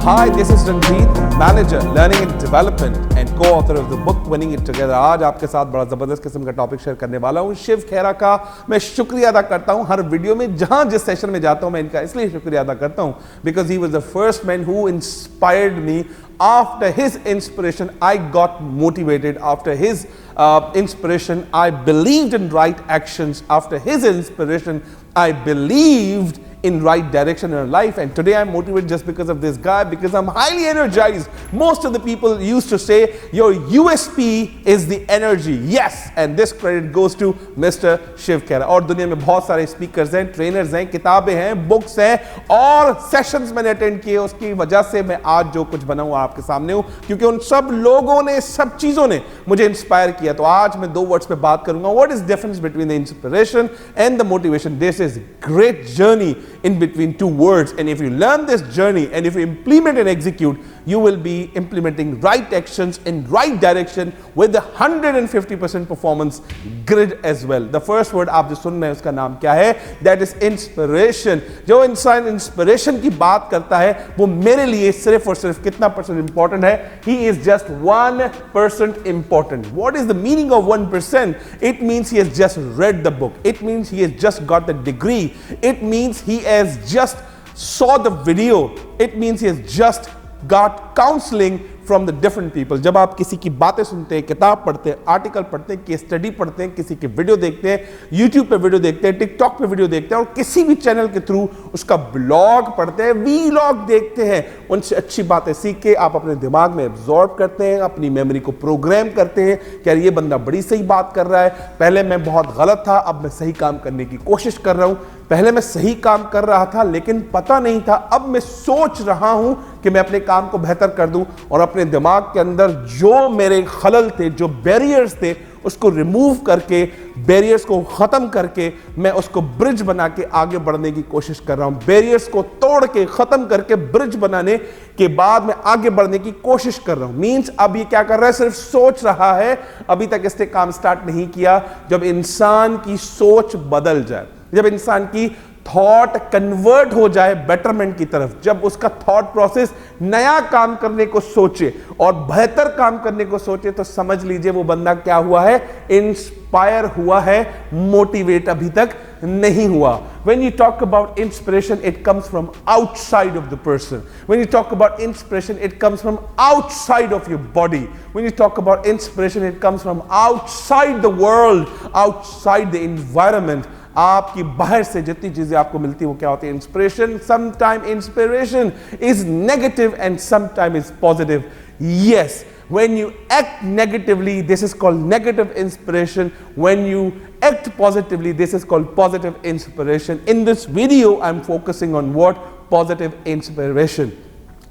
Hi, this is Ranjit, manager, learning and development and co-author of the book Winning It Together. आज आपके साथ बड़ा ज़बरदस्त किस्म का टॉपिक शेयर करने वाला हूँ। शिव खेरा का मैं शुक्रिया अदा करता हूँ हर वीडियो में, जहाँ जिस सेशन में जाता हूँ मैं इनका इसलिए शुक्रिया अदा करता हूँ because he was the first man who inspired me. After his inspiration, I got motivated. After his inspiration, I believed in right actions. After his inspiration, I believed in right direction in life, and today I'm motivated just because of this guy, because I'm highly energized. Most of the people used to say your USP is the energy. Yes, and this credit goes to Mr. Shiv Khera. और दुनिया में बहुत सारे speakers हैं, trainers हैं, किताबें हैं, books हैं और सेशंस मैंने अटेंड किए, उसकी वजह से मैं आज जो कुछ बना हूं आपके सामने हूं, क्योंकि उन सब लोगों ने, सब चीजों ने मुझे इंस्पायर किया। तो आज मैं दो वर्ड्स पे बात करूंगा, what is difference between the inspiration and the motivation. This is great journey in between two words, and if you learn this journey and if you implement and execute, you will be implementing right actions in right direction with the 150% performance grid as well. The first word आप जो सुन रहे हैं उसका नाम क्या है? That is inspiration. जो इंसान inspiration की बात करता है वो मेरे लिए सिर्फ और सिर्फ कितना परसेंट important है? He is just 1% important. What is the meaning of 1%? It means he has just read the book. It means he has just got the degree. It means he has just saw the video. It means he has just got counseling from the different people. जब आप किसी की बातें सुनते हैं, किताब पढ़ते हैं, आर्टिकल पढ़ते हैं, केस स्टडी पढ़ते हैं, किसी के वीडियो देखते हैं, यूट्यूब पे वीडियो देखते हैं, टिकटॉक पे वीडियो देखते हैं और किसी भी चैनल के थ्रू उसका ब्लॉग पढ़ते हैं, वीलॉग देखते हैं, उनसे अच्छी बातें सीख के आप अपने दिमाग में एब्जॉर्ब करते हैं, अपनी मेमोरी को प्रोग्राम करते हैं कि यार ये बंदा बड़ी सही बात कर रहा है, पहले मैं बहुत गलत था, अब मैं सही काम करने की कोशिश कर रहा हूं, पहले मैं सही काम कर रहा था लेकिन पता नहीं था, अब मैं सोच रहा हूं कि मैं अपने काम को बेहतर कर दूं और अपने दिमाग के अंदर जो मेरे खलल थे, जो बैरियर्स थे, उसको रिमूव करके, बैरियर्स को खत्म करके मैं उसको ब्रिज बना के आगे बढ़ने की कोशिश कर रहा हूं। बैरियर्स को तोड़ के खत्म करके ब्रिज बनाने के बाद मैं आगे बढ़ने की कोशिश कर रहा हूं। मींस अब ये क्या कर रहा है? सिर्फ सोच रहा है, अभी तक इसने काम स्टार्ट नहीं किया। जब इंसान की सोच बदल जाए, जब इंसान की थॉट कन्वर्ट हो जाए बेटरमेंट की तरफ, जब उसका थॉट प्रोसेस नया काम करने को सोचे और बेहतर काम करने को सोचे, तो समझ लीजिए वो बंदा क्या हुआ है? इंस्पायर हुआ है, मोटिवेट अभी तक नहीं हुआ। When you talk about inspiration, it comes from outside of the person. When you talk about inspiration, it comes from outside of your body. When you talk about inspiration, it comes from outside the world, outside the environment. आपकी बाहर से जितनी चीजें आपको मिलती है वो क्या होती है? Inspiration. Sometime inspiration is negative and sometime is positive. Yes, when you act negatively, this is called negative inspiration. When you act positively, this is called positive inspiration. In this video, I'm focusing on what? Positive inspiration.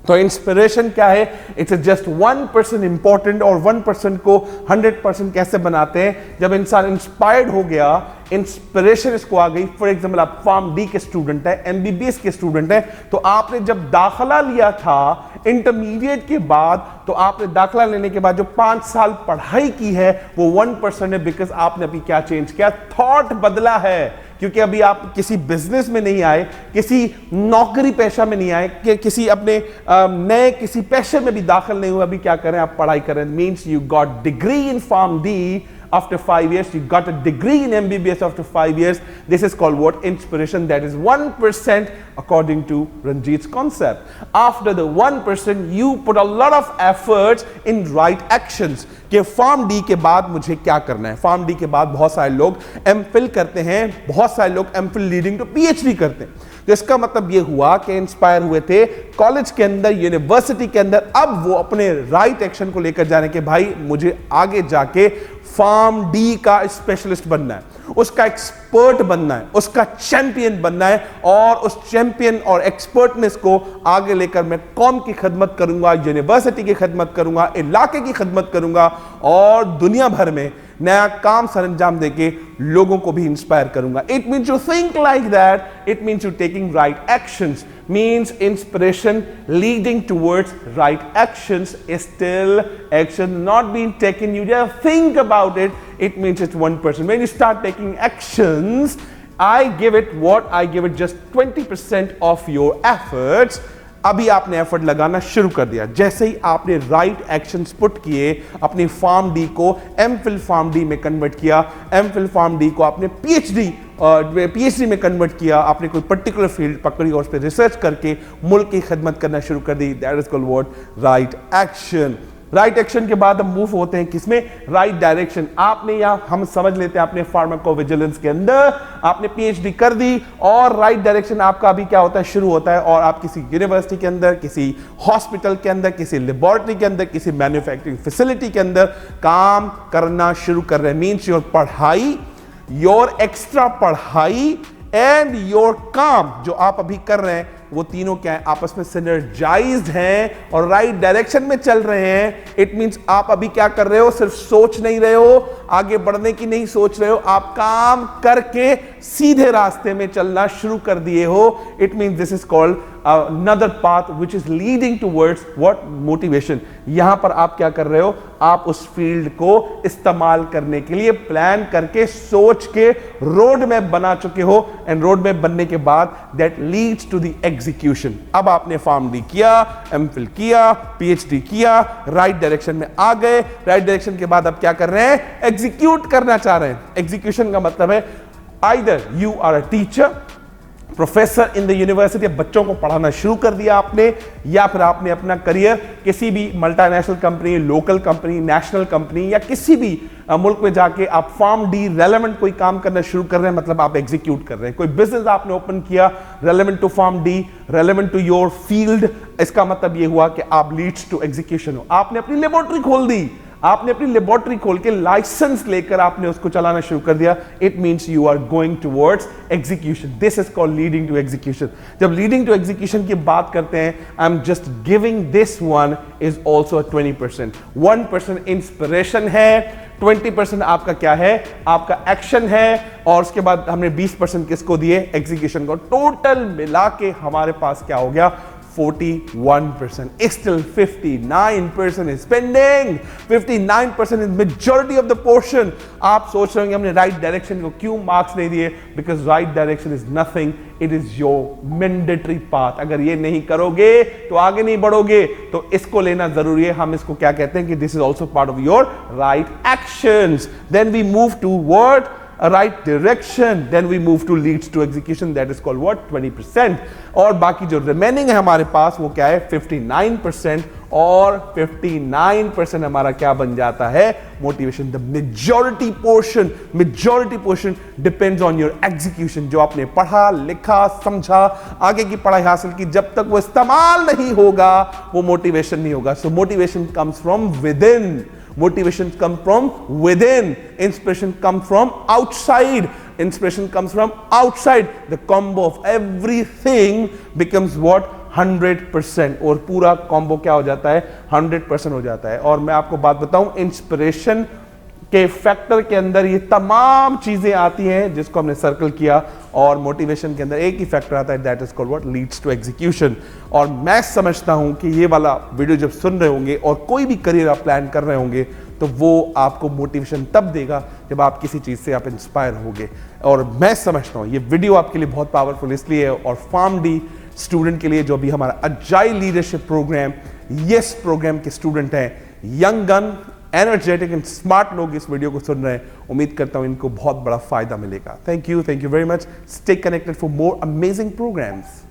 तो inspiration क्या है? It's just 1% important, और 1% को 100% कैसे बनाते हैं? जब इंसान इंस्पायर्ड हो गया, इंस्पिरेशन इसको आ गई। फॉर एग्जाम्पल, आप फार्म डी के स्टूडेंट है, एमबीबीएस के स्टूडेंट है, तो आपने जब दाखिला लिया था इंटरमीडिएट के बाद, तो आपने दाखिला लेने के बाद जो 5 साल पढ़ाई की है वो 1% है, बिकॉज आपने अभी क्या चेंज किया? थॉट बदला है। क्योंकि अभी आप किसी बिजनेस में नहीं आए, किसी नौकरी पेशा में नहीं आए, कि किसी अपने नए किसी पेशे में भी दाखिल नहीं हुए, अभी क्या करें? आप पढ़ाई करें। Means you got degree in pharm D after 5 years, you got a degree in MBBS after 5 years. This is called what? Inspiration. That is 1% according to Ranjit's concept. After the 1%, you put a lot of efforts in right actions. कि pharm D के बाद मुझे क्या करना है? Pharm D के बाद बहुत सारे लोग एमफिल करते हैं, बहुत सारे लोग एमफिल लीडिंग टू पीएचडी करते हैं। तो इसका मतलब ये हुआ कि इंस्पायर हुए थे कॉलेज के अंदर, यूनिवर्सिटी के अंदर, अब वो अपने राइट एक्शन को लेकर जाने के, भाई मुझे आगे जाके फार्म डी का स्पेशलिस्ट बनना है, उसका एक्सपर्ट बनना है, उसका चैंपियन बनना है, और उस चैंपियन और एक्सपर्टनेस को आगे लेकर मैं कौम की खिदमत करूंगा, यूनिवर्सिटी की खिदमत करूंगा, इलाके की खिदमत करूंगा और दुनिया भर में नया काम सरंजाम देके लोगों को भी इंस्पायर करूंगा। It means you think like that, it means you taking right actions, means inspiration leading towards right actions is still action not being taken. You just think about it. It means it's 1%. When you start taking actions, I give it what? I give it just 20% of your efforts. अभी आपने effort लगाना शुरू कर दिया। जैसे ही आपने right actions put किए, अपनी फार्म डी को एमफिल फार्म डी में कन्वर्ट किया, एमफिल फार्म डी को आपने पीएचडी में कन्वर्ट किया, आपने कोई पर्टिकुलर फील्ड पकड़ी और उस पर रिसर्च करके मुल्क की खिदमत करना शुरू कर दी, that is called what, right action. Right action के बाद हम मूव होते हैं किसमें, राइट डायरेक्शन। आपने या हम समझ लेते हैं आपने फार्माकोविजिलेंस के अंदर आपने पीएचडी कर दी और राइट डायरेक्शन आपका अभी क्या होता है, शुरू होता है, और आप किसी यूनिवर्सिटी के अंदर, किसी हॉस्पिटल के अंदर, किसी लेबोरेटरी के अंदर, किसी मैन्युफैक्चरिंग फैसिलिटी के अंदर काम करना शुरू कर रहे हैं। मीन्स योर पढ़ाई, योर एक्स्ट्रा पढ़ाई एंड योर काम जो आप अभी कर रहे हैं, वो तीनों क्या है, आपस में सिनर्जाइज्ड हैं और राइट डायरेक्शन में चल रहे हैं। इट मींस आप अभी क्या कर रहे हो, सिर्फ सोच नहीं रहे हो, आगे बढ़ने की नहीं सोच रहे हो, आप काम करके सीधे रास्ते में चलना शुरू कर दिए हो। It means this is called another path which is leading towards what, motivation। यहां पर आप क्या कर रहे हो, आप उस फील्ड को इस्तेमाल करने के लिए प्लान करके सोच के रोड मैप बना चुके हो, एंड रोड मैप बनने के बाद that leads to the execution. अब आपने फार्म डी किया, एमफिल किया, पीएचडी किया, राइट डायरेक्शन में आ गए। राइट डायरेक्शन के बाद अब क्या कर रहे हैं, एग्जीक्यूट करना चाह रहे हैं। एग्जीक्यूशन का मतलब है either you are a teacher, professor in the university, बच्चों को पढ़ाना शुरू कर दिया आपने, या फिर आपने अपना करियर किसी भी multinational company, local company, national company या किसी भी मुल्क में जाके आप फार्म डी रेलेवेंट कोई काम करना शुरू कर रहे हैं, मतलब आप एग्जीक्यूट कर रहे हैं। कोई बिजनेस आपने ओपन किया relevant to pharm D, relevant to your field, इसका मतलब ये हुआ कि आप लीड्स टू एग्जीक्यूशन हो। आपने अपनी लेबोरेटरी खोल दी, आपने अपनी लेबोरेटरी खोल के लाइसेंस लेकर आपने उसको चलाना शुरू कर दिया। It means you are going towards execution. This is called leading to execution. जब लीडिंग टू एग्जीक्यूशन की बात करते हैं, I am just giving this one is also 20%। 1% inspiration है, 20% आपका क्या है, आपका एक्शन है, और उसके बाद हमने 20% किसको दिए, एग्जीक्यूशन को। टोटल मिला के हमारे पास क्या हो गया, 41%. Still 59% is pending. 59% is majority of the portion. आप सोच रहे होंगे हमने राइट डायरेक्शन को क्यों मार्क्स नहीं दिए, because right direction is nothing, it is your mandatory path. अगर ये नहीं करोगे तो आगे नहीं बढ़ोगे, तो इसको लेना जरूरी है। हम इसको क्या कहते हैं कि this is also part of your right actions. Then we move towards a right direction, then we move to leads to execution, that is called what, 20%। और बाकी जो remaining है हमारे पास वो क्या है, 59%, और 59% हमारा क्या बन जाता है, motivation. The majority portion depends on your execution. जो आपने पढ़ा, लिखा, समझा, आगे की पढ़ाई हासिल की, जब तक वो इस्तेमाल नहीं होगा वो मोटिवेशन नहीं होगा। सो motivation comes from with in, motivation comes from within, inspiration comes from outside, the combo of everything becomes what, 100%, और पूरा कॉम्बो क्या हो जाता है, 100% हो जाता है। और मैं आपको बात बताऊं, इंस्पिरेशन के फैक्टर के अंदर ये तमाम चीजें आती हैं जिसको हमने सर्कल किया, और मोटिवेशन के अंदर एक ही फैक्टर आता है, that is called what, leads to execution. और मैं समझता हूं कि ये वाला वीडियो जब सुन रहे होंगे और कोई भी करियर आप प्लान कर रहे होंगे, तो वो आपको मोटिवेशन तब देगा जब आप किसी चीज से आप इंस्पायर होंगे। और मैं समझता हूं ये वीडियो आपके लिए बहुत पावरफुल इसलिए है, और फार्म डी स्टूडेंट के लिए जो भी हमारा agile leadership program, yes program के स्टूडेंट हैं, young gun, energetic and smart लोग इस वीडियो को सुन रहे हैं, उम्मीद करता हूं इनको बहुत बड़ा फायदा मिलेगा। Thank you very much. Stay connected for more amazing programmes.